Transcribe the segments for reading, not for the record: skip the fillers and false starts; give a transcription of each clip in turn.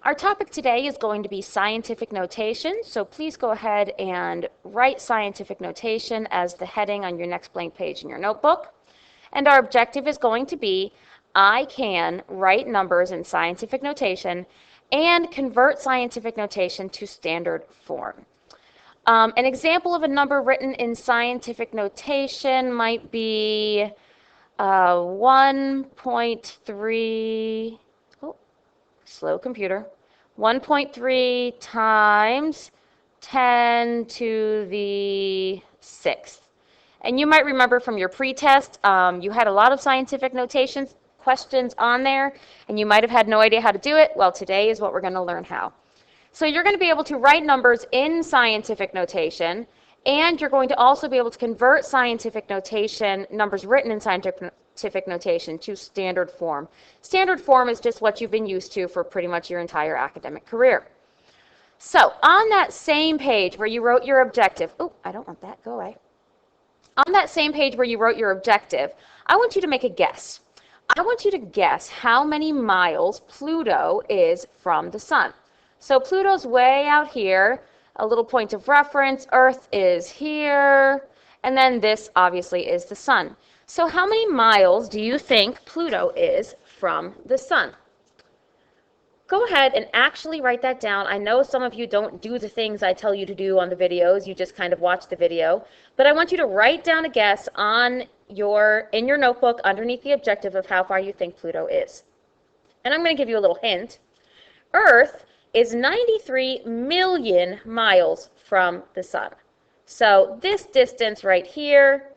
Our topic today is going to be scientific notation, so please go ahead and write scientific notation as the heading on your next blank page in your notebook. And our objective is going to be, I can write numbers in scientific notation and convert scientific notation to standard form. An example of a number written in scientific notation might be 1.3, slow computer, 1.3 times 10 to the 6th. And you might remember from your pretest, you had a lot of scientific notation questions on there, and you might have had no idea how to do it. Well, today is what we're going to learn how. So you're going to be able to write numbers in scientific notation, and you're going to also be able to convert scientific notation, numbers written in scientific notation, to standard form. Standard form is just what you've been used to for pretty much your entire academic career. So on that same page where you wrote your objective, oh, I don't want that, go away. On that same page where you wrote your objective, I want you to make a guess. I want you to guess how many miles Pluto is from the sun. So Pluto's way out here, a little point of reference, Earth is here, and then this obviously is the sun. So how many miles do you think Pluto is from the sun? Go ahead and actually write that down. I know some of you don't do the things I tell you to do on the videos, you just kind of watch the video, but I want you to write down a guess in your notebook underneath the objective of how far you think Pluto is. And I'm going to give you a little hint. Earth is 93 million miles from the sun. So this distance right here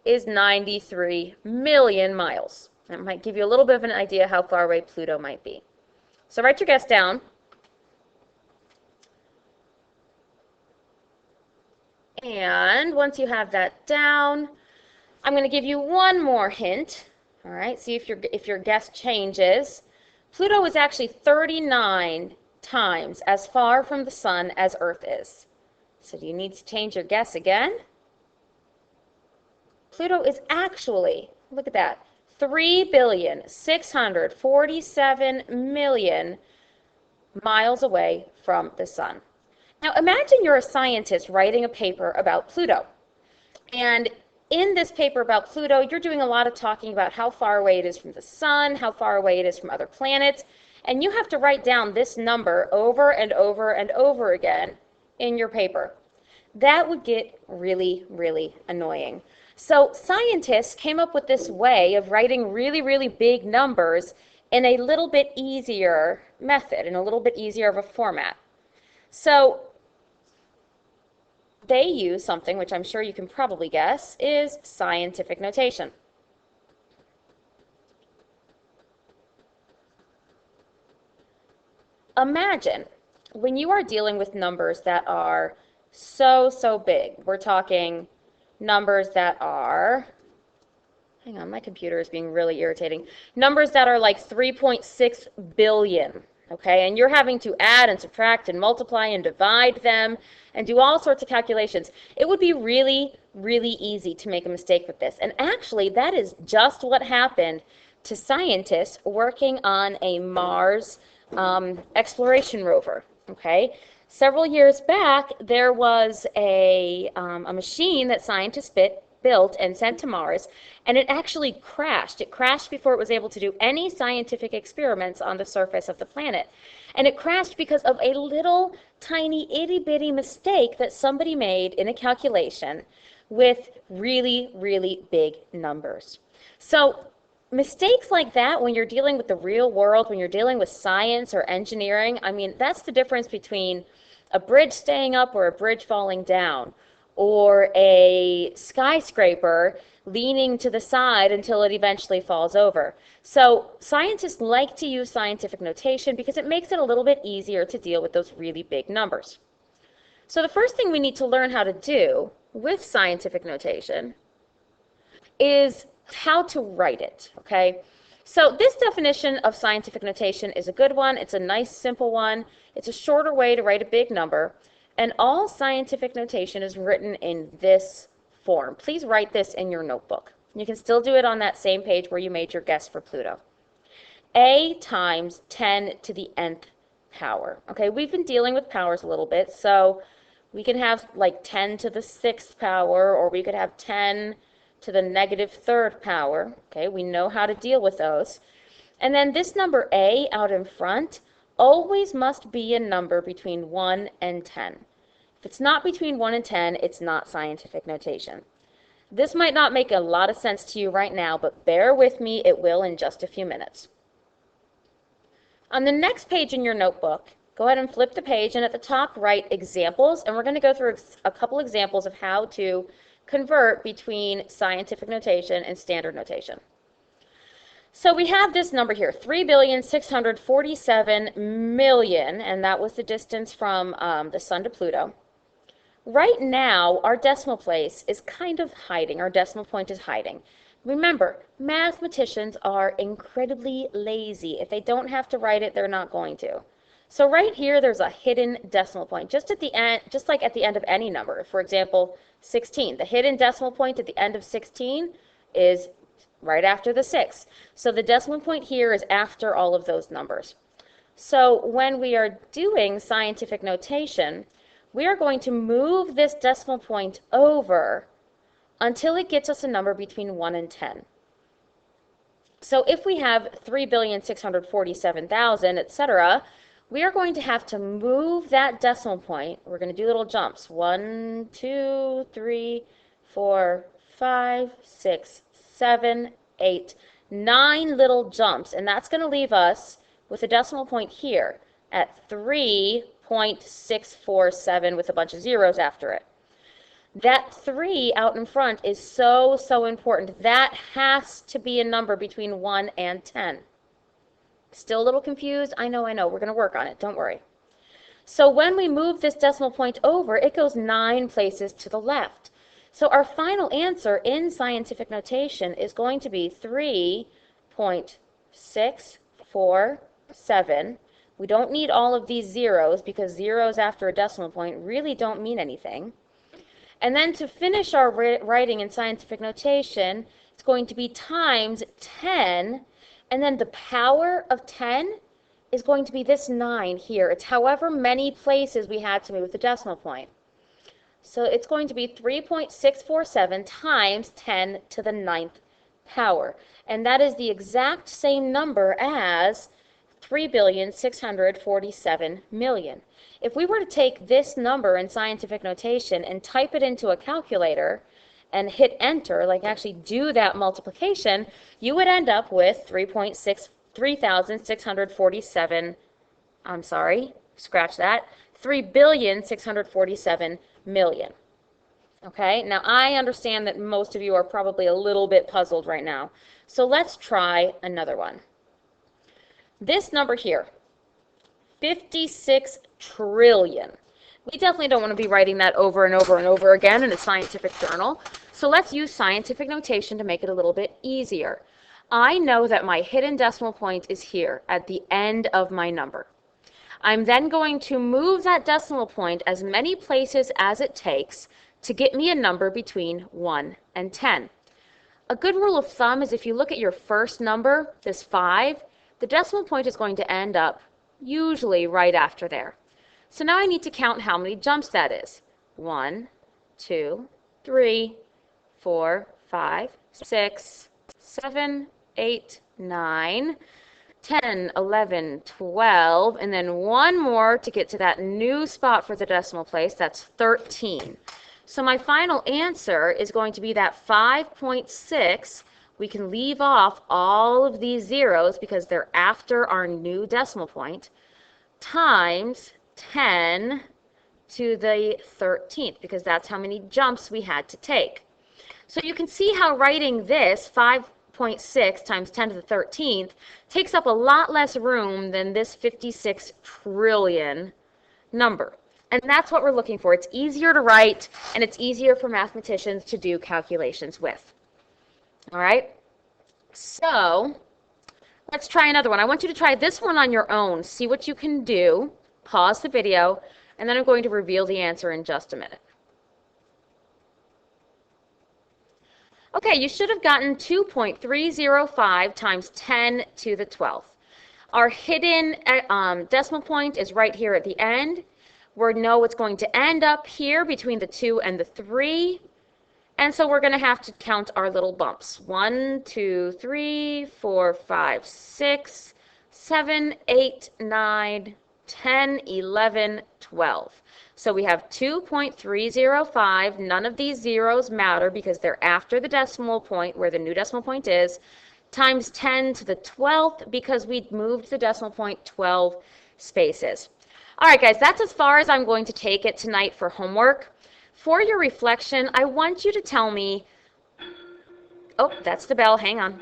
is 93 million miles. That might give you a little bit of an idea how far away Pluto might be. So write your guess down. And once you have that down, I'm going to give you one more hint. All right, see if your guess changes. Pluto is actually 39 times as far from the sun as Earth is. So do you need to change your guess again? Pluto is actually, look at that, 3,647,000,000 miles away from the sun. Now imagine you're a scientist writing a paper about Pluto. And in this paper about Pluto, you're doing a lot of talking about how far away it is from the sun, how far away it is from other planets, and you have to write down this number over and over and over again in your paper. That would get really, really annoying. So scientists came up with this way of writing really, really big numbers in a little bit easier method, in a little bit easier of a format. So they use something which I'm sure you can probably guess is scientific notation. Imagine when you are dealing with numbers that are so big. We're talking numbers that are, hang on, my computer is being really irritating. Numbers that are like 3.6 billion, okay? And you're having to add and subtract and multiply and divide them and do all sorts of calculations. It would be really, really easy to make a mistake with this. And actually, that is just what happened to scientists working on a Mars exploration rover, okay? Several years back, there was a machine that scientists built and sent to Mars, and it actually crashed. It crashed before it was able to do any scientific experiments on the surface of the planet. And it crashed because of a little tiny itty-bitty mistake that somebody made in a calculation with really, really big numbers. So mistakes like that, when you're dealing with the real world, when you're dealing with science or engineering, I mean, that's the difference between a bridge staying up or a bridge falling down, or a skyscraper leaning to the side until it eventually falls over. So scientists like to use scientific notation because it makes it a little bit easier to deal with those really big numbers. So the first thing we need to learn how to do with scientific notation is how to write it, okay? So this definition of scientific notation is a good one. It's a nice, simple one. It's a shorter way to write a big number. And all scientific notation is written in this form. Please write this in your notebook. You can still do it on that same page where you made your guess for Pluto. A times 10 to the nth power. Okay, we've been dealing with powers a little bit, so we can have like 10 to the 6th power, or we could have 10 to the negative 3rd power. Okay, we know how to deal with those. And then this number a out in front always must be a number between 1 and 10. If it's not between 1 and 10, it's not scientific notation. This might not make a lot of sense to you right now, but bear with me, it will in just a few minutes. On the next page in your notebook, go ahead and flip the page, and at the top write examples, and we're going to go through a couple examples of how to convert between scientific notation and standard notation. So we have this number here, 3,647,000,000, and that was the distance from the sun to Pluto. Right now, our decimal place is kind of hiding. Our decimal point is hiding. Remember, mathematicians are incredibly lazy. If they don't have to write it, they're not going to. So right here, there's a hidden decimal point, just at the end, just like at the end of any number. For example, 16. The hidden decimal point at the end of 16 is right after the 6. So the decimal point here is after all of those numbers. So when we are doing scientific notation, we are going to move this decimal point over until it gets us a number between 1 and 10. So if we have 3,647,000, etc., we are going to have to move that decimal point. We're going to do little jumps. 1, 2, 3, 4, 5, 6, 7, 8, 9 little jumps. And that's going to leave us with a decimal point here at 3.647 with a bunch of zeros after it. That 3 out in front is so, so important. That has to be a number between 1 and 10. Still a little confused? I know. We're going to work on it. Don't worry. So when we move this decimal point over, it goes 9 places to the left. So our final answer in scientific notation is going to be 3.647. We don't need all of these zeros because zeros after a decimal point really don't mean anything. And then to finish our writing in scientific notation, it's going to be times 10, and then the power of 10 is going to be this 9 here. It's however many places we had to move the decimal point. So it's going to be 3.647 times 10 to the 9th power. And that is the exact same number as 3,647,000,000. If we were to take this number in scientific notation and type it into a calculator and hit enter, like actually do that multiplication, you would end up with 3,647, I'm sorry, scratch that, 3,647,000,000. Okay, now I understand that most of you are probably a little bit puzzled right now. So let's try another one. This number here, 56 trillion. We definitely don't want to be writing that over and over and over again in a scientific journal. So let's use scientific notation to make it a little bit easier. I know that my hidden decimal point is here at the end of my number. I'm then going to move that decimal point as many places as it takes to get me a number between 1 and 10. A good rule of thumb is if you look at your first number, this 5, the decimal point is going to end up usually right after there. So now I need to count how many jumps that is. 1, 2, 3, 4, 5, 6, 7, 8, 9, 10, 11, 12, and then one more to get to that new spot for the decimal place. That's 13. So my final answer is going to be that 5.6. We can leave off all of these zeros because they're after our new decimal point, times 10 to the 13th, because that's how many jumps we had to take. So you can see how writing this 5.6 times 10 to the 13th takes up a lot less room than this 56 trillion number. And that's what we're looking for. It's easier to write, and it's easier for mathematicians to do calculations with. All right, so let's try another one. I want you to try this one on your own. See what you can do. Pause the video, and then I'm going to reveal the answer in just a minute. Okay, you should have gotten 2.305 times 10 to the 12th. Our hidden decimal point is right here at the end. We know it's going to end up here between the 2 and the 3. And so we're going to have to count our little bumps. 1, 2, 3, 4, 5, 6, 7, 8, 9, 10, 11, 12. So we have 2.305. None of these zeros matter because they're after the decimal point where the new decimal point is, times 10 to the 12th because we moved the decimal point 12 spaces. All right, guys, that's as far as I'm going to take it tonight for homework. For your reflection, I want you to tell me, oh, that's the bell, hang on.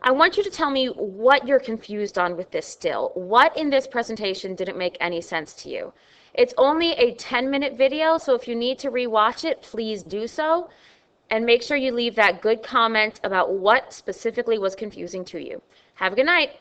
I want you to tell me what you're confused on with this still. What in this presentation didn't make any sense to you? It's only a 10-minute video, so if you need to rewatch it, please do so. And make sure you leave that good comment about what specifically was confusing to you. Have a good night.